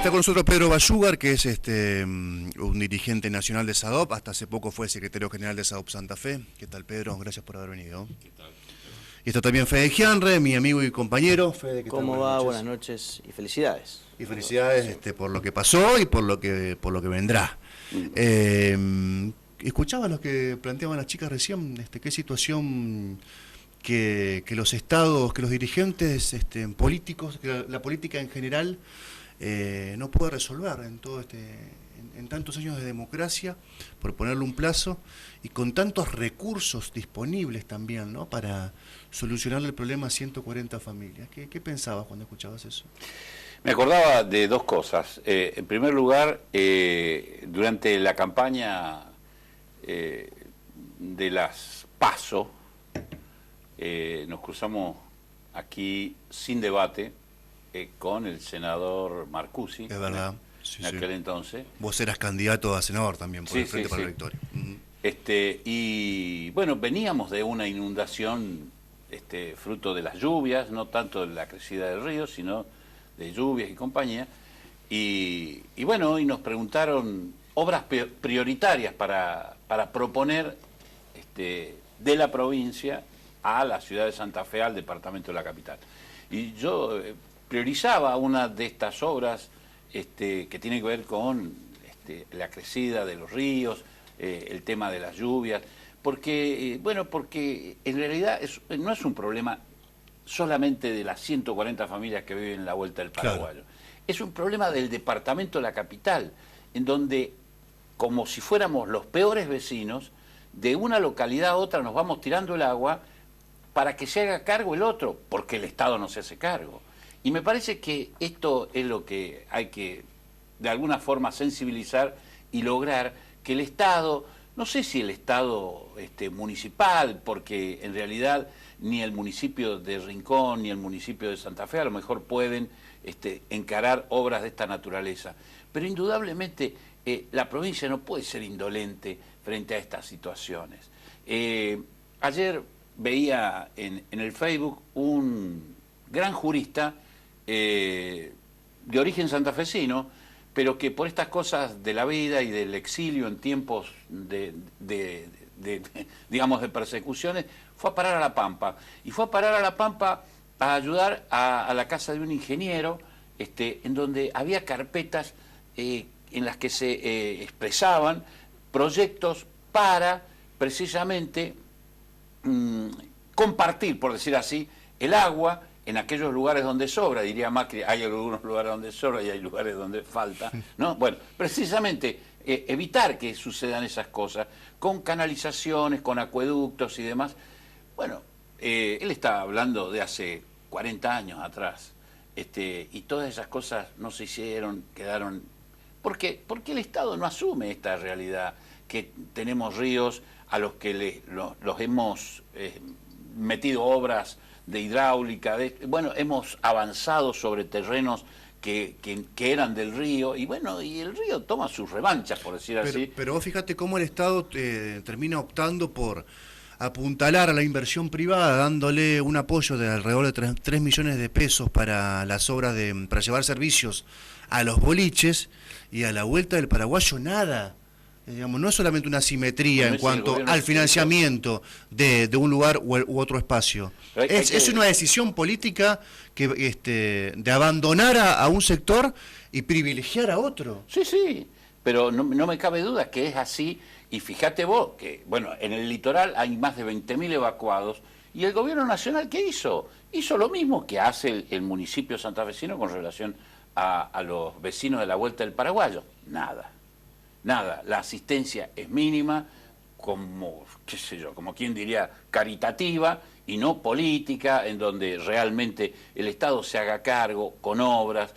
Está con nosotros Pedro Bayúgar, que es un dirigente nacional de SADOP, hasta hace poco fue secretario general de SADOP Santa Fe. ¿Qué tal, Pedro? Gracias por haber venido. ¿Qué tal? Y está también Fede Gianre, mi amigo y compañero. Fede, ¿qué tal? ¿Cómo va? Buenas noches y felicidades. Y felicidades por lo que pasó y por lo que vendrá. Escuchaba lo que planteaban las chicas recién, qué situación que los estados, que los dirigentes políticos, que la política en general no puede resolver en todo en tantos años de democracia, por ponerle un plazo, y con tantos recursos disponibles también, ¿no?, para solucionar el problema a 140 familias. ¿Qué pensabas cuando escuchabas eso? Me acordaba de dos cosas. En primer lugar, durante la campaña de las PASO, nos cruzamos aquí sin debate con el senador Marcusi. Es verdad. Sí, en aquel entonces. Vos eras candidato a senador también por el Frente para la Victoria. Y bueno, veníamos de una inundación fruto de las lluvias, no tanto de la crecida del río, sino de lluvias y compañía. Y bueno, y nos preguntaron obras prioritarias para proponer de la provincia a la ciudad de Santa Fe, al departamento de la capital. Y yo priorizaba una de estas obras que tiene que ver con la crecida de los ríos, el tema de las lluvias, porque en realidad no es un problema solamente de las 140 familias que viven en la Vuelta del Paraguayo. Claro. Es un problema del departamento de la capital, en donde, como si fuéramos los peores vecinos, de una localidad a otra nos vamos tirando el agua para que se haga cargo el otro, porque el Estado no se hace cargo. Y me parece que esto es lo que hay que, de alguna forma, sensibilizar y lograr que el Estado, no sé si el Estado municipal, porque en realidad ni el municipio de Rincón ni el municipio de Santa Fe a lo mejor pueden encarar obras de esta naturaleza, pero indudablemente la provincia no puede ser indolente frente a estas situaciones. Ayer veía en el Facebook un gran jurista de origen santafesino, pero que por estas cosas de la vida y del exilio en tiempos digamos, de persecuciones, fue a parar a La Pampa. Y fue a parar a La Pampa a ayudar a la casa de un ingeniero, en donde había carpetas en las que se expresaban proyectos para, precisamente, compartir, por decir así, el agua en aquellos lugares donde sobra. Diría Macri, hay algunos lugares donde sobra y hay lugares donde falta, ¿no? Bueno, precisamente evitar que sucedan esas cosas con canalizaciones, con acueductos y demás. Bueno, él estaba hablando de hace 40 años atrás, y todas esas cosas no se hicieron, quedaron... ¿Por qué? Porque el Estado no asume esta realidad, que tenemos ríos a los que los hemos metido obras de hidráulica, bueno, hemos avanzado sobre terrenos que eran del río, y bueno, y el río toma sus revanchas, por decir así. Pero vos fíjate cómo el Estado termina optando por apuntalar a la inversión privada, dándole un apoyo de alrededor de 3 millones de pesos para las obras para llevar servicios a los boliches, y a la Vuelta del Paraguayo nada. Digamos, no es solamente una asimetría en cuanto al financiamiento de un lugar u otro espacio. Es una decisión política de abandonar a un sector y privilegiar a otro. Sí, sí, pero no me cabe duda que es así. Y fíjate vos que, bueno, en el litoral hay más de 20.000 evacuados, y el gobierno nacional, ¿qué hizo? Hizo lo mismo que hace el municipio santafesino con relación a los vecinos de la Vuelta del Paraguayo. Nada. Nada, la asistencia es mínima, como, qué sé yo, como quien diría, caritativa y no política, en donde realmente el Estado se haga cargo con obras,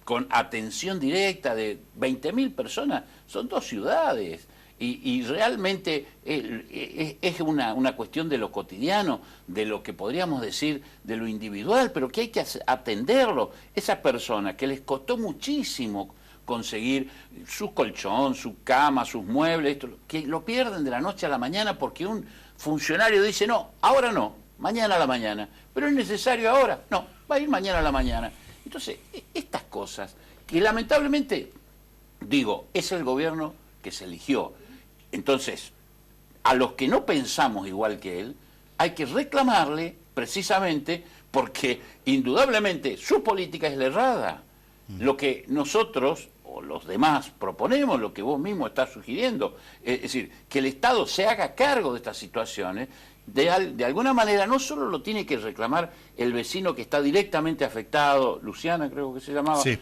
con atención directa de 20.000 personas, son 2 ciudades, y realmente es una cuestión de lo cotidiano, de lo que podríamos decir de lo individual, pero que hay que atenderlo. Esa persona que les costó muchísimo conseguir su colchón, su cama, sus muebles, que lo pierden de la noche a la mañana porque un funcionario dice, no, ahora no, mañana a la mañana, pero es necesario ahora, no, va a ir mañana a la mañana. Entonces, estas cosas que lamentablemente, digo, es el gobierno que se eligió. Entonces, a los que no pensamos igual que él, hay que reclamarle precisamente porque indudablemente su política es la errada. Lo que nosotros o los demás proponemos, lo que vos mismo estás sugiriendo, es decir, que el Estado se haga cargo de estas situaciones, de alguna manera no solo lo tiene que reclamar el vecino que está directamente afectado, Luciana creo que se llamaba, Sí.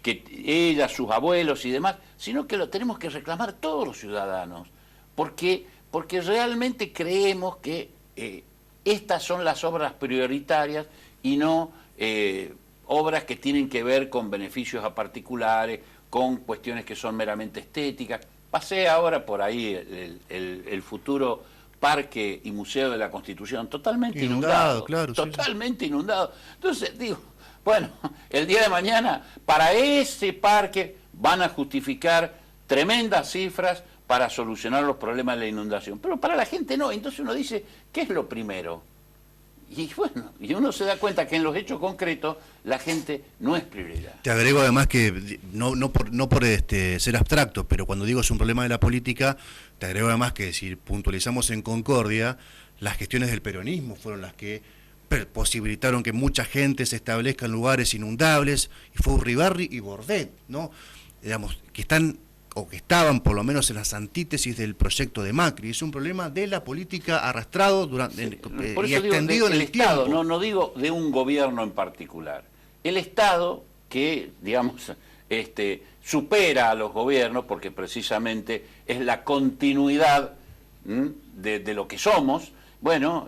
Que ella, sus abuelos y demás, sino que lo tenemos que reclamar todos los ciudadanos, porque realmente creemos que estas son las obras prioritarias y no obras que tienen que ver con beneficios a particulares, con cuestiones que son meramente estéticas. Pasé ahora por ahí el futuro Parque y Museo de la Constitución, totalmente inundado, claro, totalmente inundado. Entonces digo, bueno, el día de mañana para ese parque van a justificar tremendas cifras para solucionar los problemas de la inundación, pero para la gente no. Entonces uno dice, ¿qué es lo primero? Y bueno, y uno se da cuenta que en los hechos concretos la gente no es prioridad. Te agrego además que, no por ser abstracto, pero cuando digo es un problema de la política, te agrego además que si puntualizamos en Concordia, las gestiones del peronismo fueron las que posibilitaron que mucha gente se establezca en lugares inundables, y fue Urribarri y Bordet, ¿no? Digamos, que están o que estaban por lo menos en las antítesis del proyecto de Macri. Es un problema de la política arrastrado durante por y eso extendido digo en el Estado, tiempo. no digo de un gobierno en particular. El Estado que, digamos, supera a los gobiernos porque precisamente es la continuidad de lo que somos. Bueno,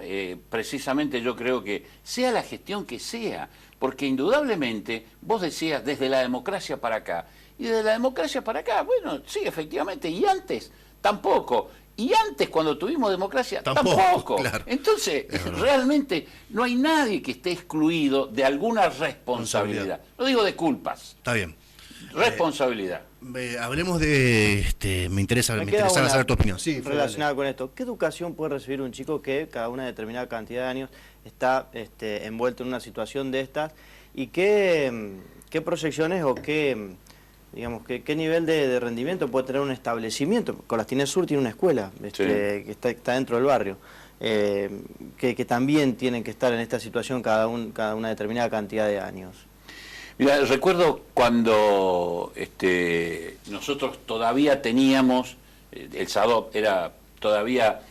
precisamente yo creo que sea la gestión que sea, porque indudablemente, vos decías, desde la democracia para acá, y desde la democracia para acá, bueno, sí, efectivamente, y antes tampoco, y antes cuando tuvimos democracia tampoco. Claro. Entonces, realmente no hay nadie que esté excluido de alguna responsabilidad. No digo de culpas. Está bien. Responsabilidad. Hablemos de, me interesa saber tu opinión. Sí, relacionada con esto. ¿Qué educación puede recibir un chico que cada una determinada cantidad de años está envuelto en una situación de estas? ¿Y qué proyecciones o qué nivel de rendimiento puede tener un establecimiento? Colastines Sur tiene una escuela que está dentro del barrio, que también tienen que estar en esta situación cada una determinada cantidad de años. Mira, recuerdo cuando nosotros todavía teníamos, el SADOP era todavía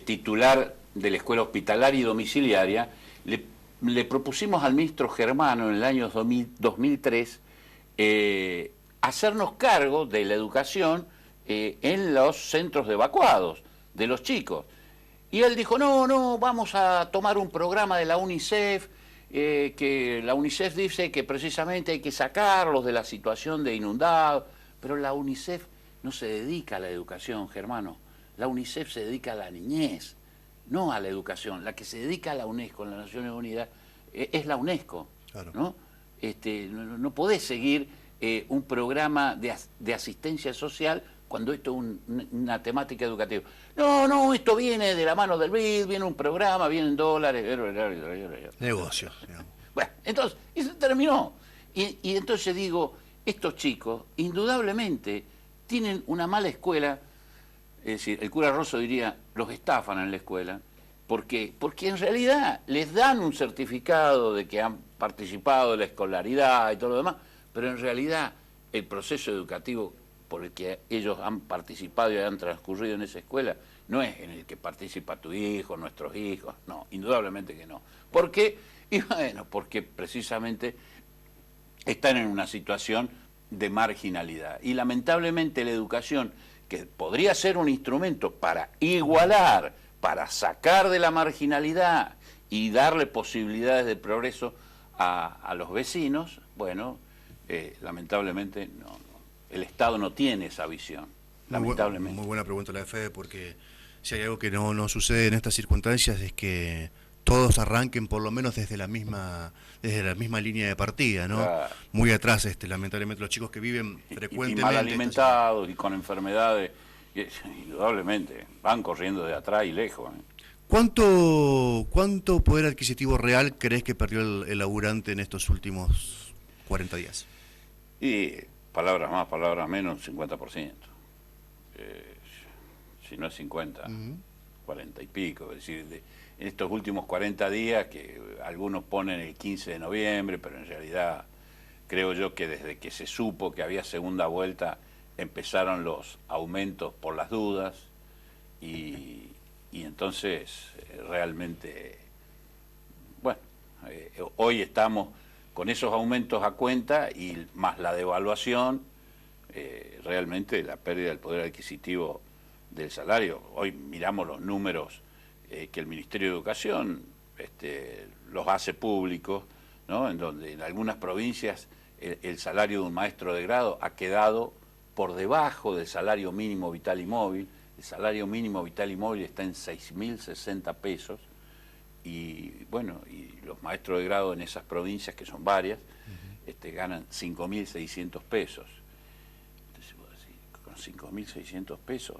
titular de la escuela hospitalaria y domiciliaria, le propusimos al ministro Germano en el año 2003 hacernos cargo de la educación en los centros de evacuados de los chicos. Y él dijo, no, vamos a tomar un programa de la UNICEF, que la UNICEF dice que precisamente hay que sacarlos de la situación de inundados, pero la UNICEF no se dedica a la educación, Germano. La UNICEF se dedica a la niñez, no a la educación. La que se dedica a la UNESCO, en las Naciones Unidas, es la UNESCO. Claro. ¿No? No podés seguir un programa de asistencia social cuando esto es una temática educativa. No, esto viene de la mano del BID, viene un programa, vienen dólares. Negocios. Bueno, entonces, y se terminó. Y entonces digo, estos chicos, indudablemente, tienen una mala escuela. Es decir, el cura Rosso diría, los estafan en la escuela, porque en realidad les dan un certificado de que han participado de la escolaridad y todo lo demás, pero en realidad el proceso educativo por el que ellos han participado y han transcurrido en esa escuela no es en el que participa tu hijo, nuestros hijos, no, indudablemente que no. ¿Por qué? Y bueno, porque precisamente están en una situación de marginalidad. Y lamentablemente la educación, que podría ser un instrumento para igualar, para sacar de la marginalidad y darle posibilidades de progreso a los vecinos, bueno, lamentablemente no. El Estado no tiene esa visión, lamentablemente. Muy buena pregunta la de Fede, porque si hay algo que no sucede en estas circunstancias es que todos arranquen por lo menos desde la misma línea de partida, ¿no? Claro. Muy atrás, lamentablemente, los chicos que viven frecuentemente... Y mal alimentados y con enfermedades, indudablemente, van corriendo de atrás y lejos. ¿Cuánto poder adquisitivo real crees que perdió el laburante en estos últimos 40 días? Y palabras más, palabras menos, 50%. Si no es 50, 40 y pico. Es decir, en estos últimos 40 días, que algunos ponen el 15 de noviembre, pero en realidad creo yo que desde que se supo que había segunda vuelta, empezaron los aumentos por las dudas, y entonces realmente, bueno, hoy estamos con esos aumentos a cuenta y más la devaluación, realmente la pérdida del poder adquisitivo del salario. Hoy miramos los números que el Ministerio de Educación los hace públicos, ¿no? En donde en algunas provincias el salario de un maestro de grado ha quedado por debajo del salario mínimo vital y móvil. El salario mínimo vital y móvil está en 6.060 pesos, y bueno, y los maestros de grado en esas provincias, que son varias, ganan 5.600 pesos. Entonces, con 5.600 pesos,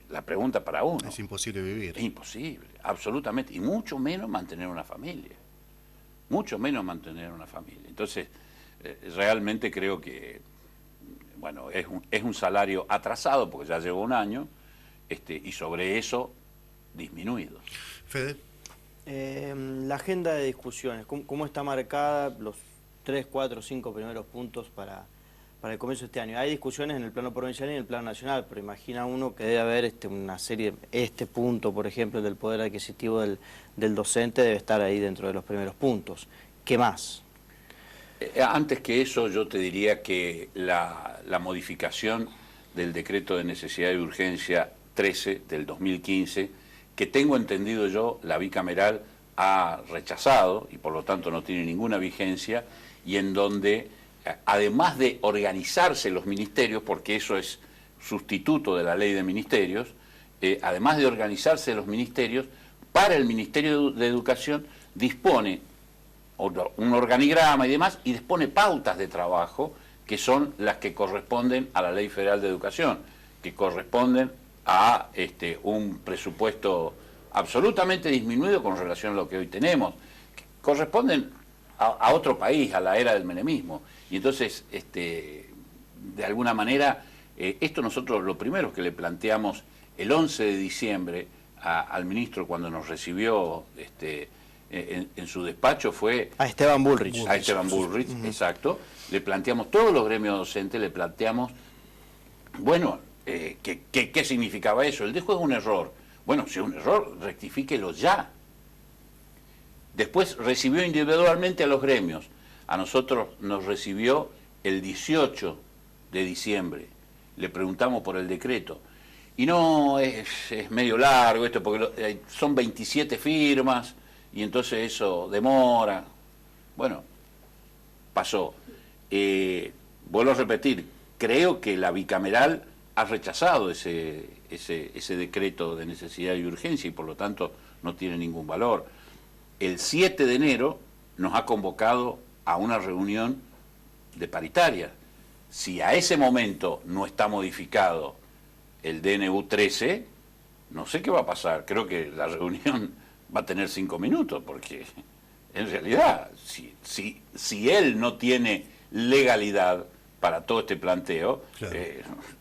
la pregunta para uno... Es imposible vivir. Es imposible, absolutamente, y mucho menos mantener una familia. Mucho menos mantener una familia. Entonces, realmente creo que, bueno, es un salario atrasado, porque ya lleva un año, y sobre eso disminuido. Fede. La agenda de discusiones, ¿cómo está marcada los 3, 4, 5 primeros puntos para el comienzo de este año? Hay discusiones en el plano provincial y en el plano nacional, pero imagina uno que debe haber una serie, punto, por ejemplo, del poder adquisitivo del docente debe estar ahí dentro de los primeros puntos. ¿Qué más? Antes que eso, yo te diría que la modificación del decreto de necesidad y urgencia 13 del 2015, que tengo entendido yo, la bicameral ha rechazado y por lo tanto no tiene ninguna vigencia, y en donde, además de organizarse los ministerios, porque eso es sustituto de la ley de ministerios, además de organizarse los ministerios, para el Ministerio de Educación dispone un organigrama y demás, y dispone pautas de trabajo que son las que corresponden a la Ley Federal de Educación, que corresponden a un presupuesto absolutamente disminuido con relación a lo que hoy tenemos, que corresponden a otro país, a la era del menemismo. Y entonces, de alguna manera, esto nosotros lo primero que le planteamos el 11 de diciembre al ministro cuando nos recibió en su despacho fue... A Esteban Bullrich. A Esteban Bullrich, exacto. Le planteamos, todos los gremios docentes, le planteamos, bueno, ¿qué significaba eso? El dejo es un error. Bueno, si es un error, rectifíquelo ya. Después recibió individualmente a los gremios. A nosotros nos recibió el 18 de diciembre. Le preguntamos por el decreto. Y no, es medio largo esto, porque son 27 firmas, y entonces eso demora. Bueno, pasó. Vuelvo a repetir, creo que la bicameral ha rechazado ese decreto de necesidad y urgencia, y por lo tanto no tiene ningún valor. El 7 de enero nos ha convocado a una reunión de paritaria. Si a ese momento no está modificado el DNU 13, no sé qué va a pasar. Creo que la reunión va a tener 5 minutos, porque en realidad, si él no tiene legalidad para todo este planteo, claro,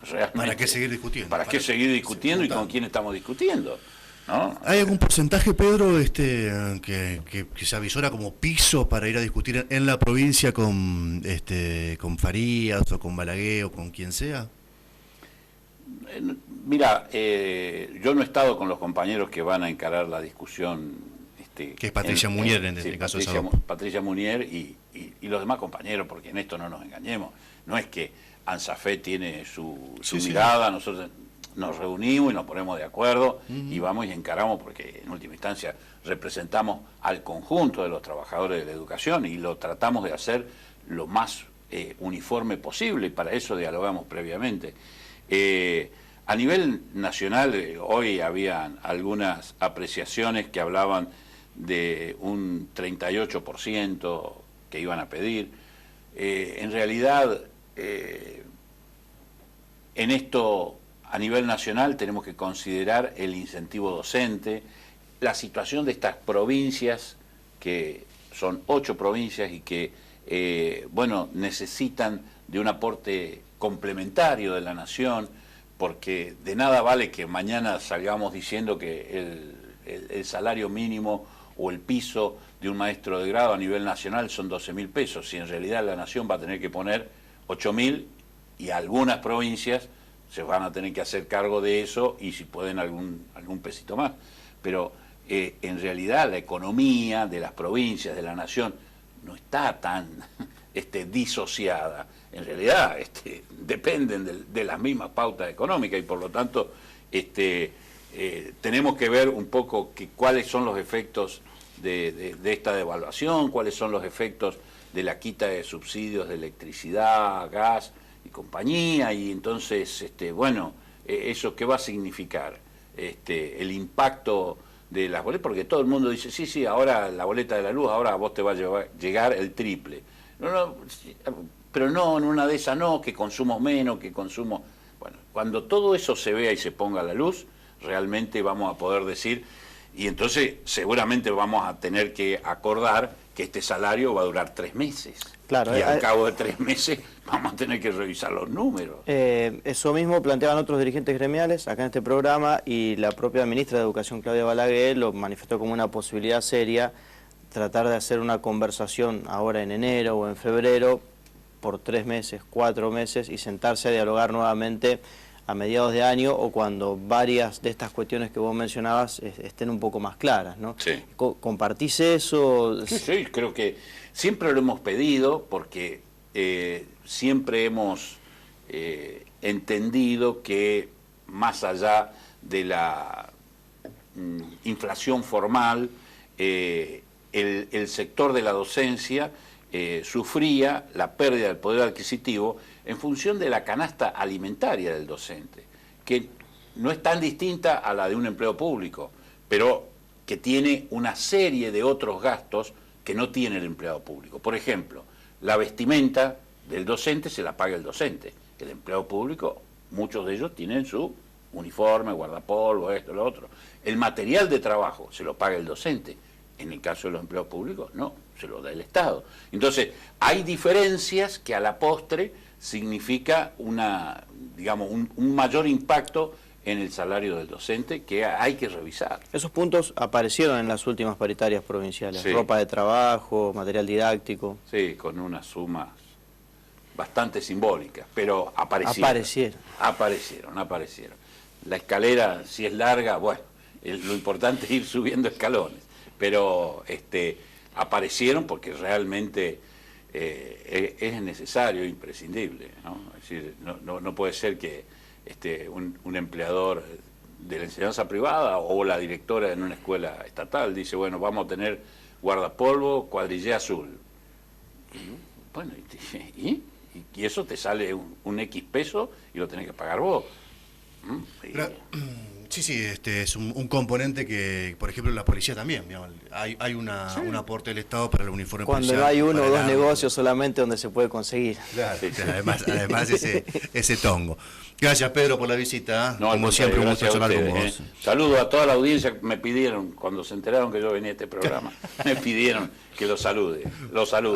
realmente, ¿para qué seguir discutiendo? ¿Para qué seguir discutiendo y con quién estamos discutiendo? ¿No? ¿Hay algún porcentaje, Pedro, que se avisora como piso para ir a discutir en la provincia con Farías o con Balaguer o con quien sea? Mira, yo no he estado con los compañeros que van a encarar la discusión. Que es Patricia Munier en este caso. Patricia Munier y los demás compañeros, porque en esto no nos engañemos. No es que ANSAFE tiene su mirada, nosotros nos reunimos y nos ponemos de acuerdo y vamos y encaramos, porque en última instancia representamos al conjunto de los trabajadores de la educación y lo tratamos de hacer lo más uniforme posible, y para eso dialogamos previamente. A nivel nacional, hoy habían algunas apreciaciones que hablaban de un 38% que iban a pedir. En realidad, en esto, a nivel nacional, tenemos que considerar el incentivo docente, la situación de estas provincias, que son 8 provincias y que bueno, necesitan de un aporte complementario de la nación, porque de nada vale que mañana salgamos diciendo que el salario mínimo o el piso de un maestro de grado a nivel nacional son 12.000 pesos, si en realidad la nación va a tener que poner 8.000 y algunas provincias se van a tener que hacer cargo de eso y si pueden algún pesito más. Pero en realidad la economía de las provincias, de la nación, no está tan disociada. En realidad dependen de las mismas pautas económicas y por lo tanto tenemos que ver un poco cuáles son los efectos de esta devaluación, cuáles son los efectos de la quita de subsidios de electricidad, gas y compañía, y entonces, bueno, eso qué va a significar, el impacto de las boletas, porque todo el mundo dice, sí, ahora la boleta de la luz, ahora a vos te va a llegar el triple. Pero no, en una de esas no, que consumo menos, que consumo... Bueno, cuando todo eso se vea y se ponga a la luz, realmente vamos a poder decir, y entonces seguramente vamos a tener que acordar que este salario va a durar 3 meses. Claro, y al cabo de 3 meses vamos a tener que revisar los números. Eso mismo planteaban otros dirigentes gremiales acá en este programa y la propia ministra de Educación, Claudia Balaguer, lo manifestó como una posibilidad seria, tratar de hacer una conversación ahora en enero o en febrero por 3 meses, 4 meses y sentarse a dialogar nuevamente a mediados de año o cuando varias de estas cuestiones que vos mencionabas estén un poco más claras, ¿no? Sí. ¿Compartís eso? Sí, creo que siempre lo hemos pedido porque siempre hemos entendido que más allá de la inflación formal, el sector de la docencia sufría la pérdida del poder adquisitivo en función de la canasta alimentaria del docente, que no es tan distinta a la de un empleo público, pero que tiene una serie de otros gastos que no tiene el empleado público. Por ejemplo, la vestimenta del docente se la paga el docente. El empleado público, muchos de ellos tienen su uniforme, guardapolvo, esto, lo otro. El material de trabajo se lo paga el docente. En el caso de los empleados públicos, no, se lo da el Estado. Entonces, hay diferencias que a la postre significa digamos, un mayor impacto en el salario del docente que hay que revisar. Esos puntos aparecieron en las últimas paritarias provinciales, sí. Ropa de trabajo, material didáctico. Sí, con unas sumas bastante simbólicas, pero aparecieron. Aparecieron. La escalera, si es larga, bueno, lo importante es ir subiendo escalones, pero aparecieron porque realmente es necesario, imprescindible, ¿no? Es decir, no puede ser que un empleador de la enseñanza privada o la directora en una escuela estatal dice, bueno, vamos a tener guardapolvo, cuadrillé azul. Y, bueno, ¿y eso te sale un X peso y lo tenés que pagar vos. Sí, es un componente que, por ejemplo, en la policía también, digamos, hay un aporte del Estado para el uniforme cuando policial. Cuando no hay uno o dos arma. negocios solamente donde se puede conseguir. Claro, además ese tongo. Gracias, Pedro, por la visita. No, como siempre, un gusto charlar con vos. Saludos a toda la audiencia. Me pidieron, cuando se enteraron que yo venía a este programa, me pidieron que lo salude.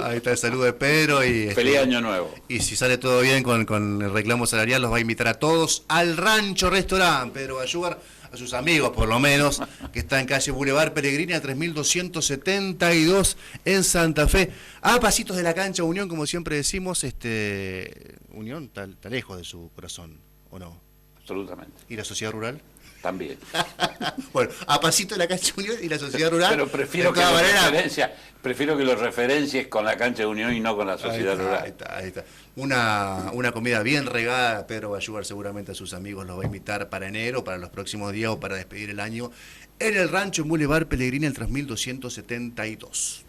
Ahí está el saludo de Pedro. Y feliz año nuevo. Y si sale todo bien con el reclamo salarial, los va a invitar a todos al Rancho Restaurant. Pedro va a ayudar a sus amigos, por lo menos, que está en calle Boulevard Pellegrini, a 3272 en Santa Fe. A pasitos de la cancha Unión, como siempre decimos, Unión está lejos de su corazón, ¿o no? Absolutamente. ¿Y la sociedad rural? También. Bueno, a pasito de la cancha Unión y la sociedad rural. Pero prefiero que lo referencies con la cancha de Unión y no con la sociedad rural. Ahí está. Una comida bien regada. Pedro va a ayudar seguramente a sus amigos, los va a invitar para enero, para los próximos días o para despedir el año en el rancho en Boulevard Pellegrini, el 3272.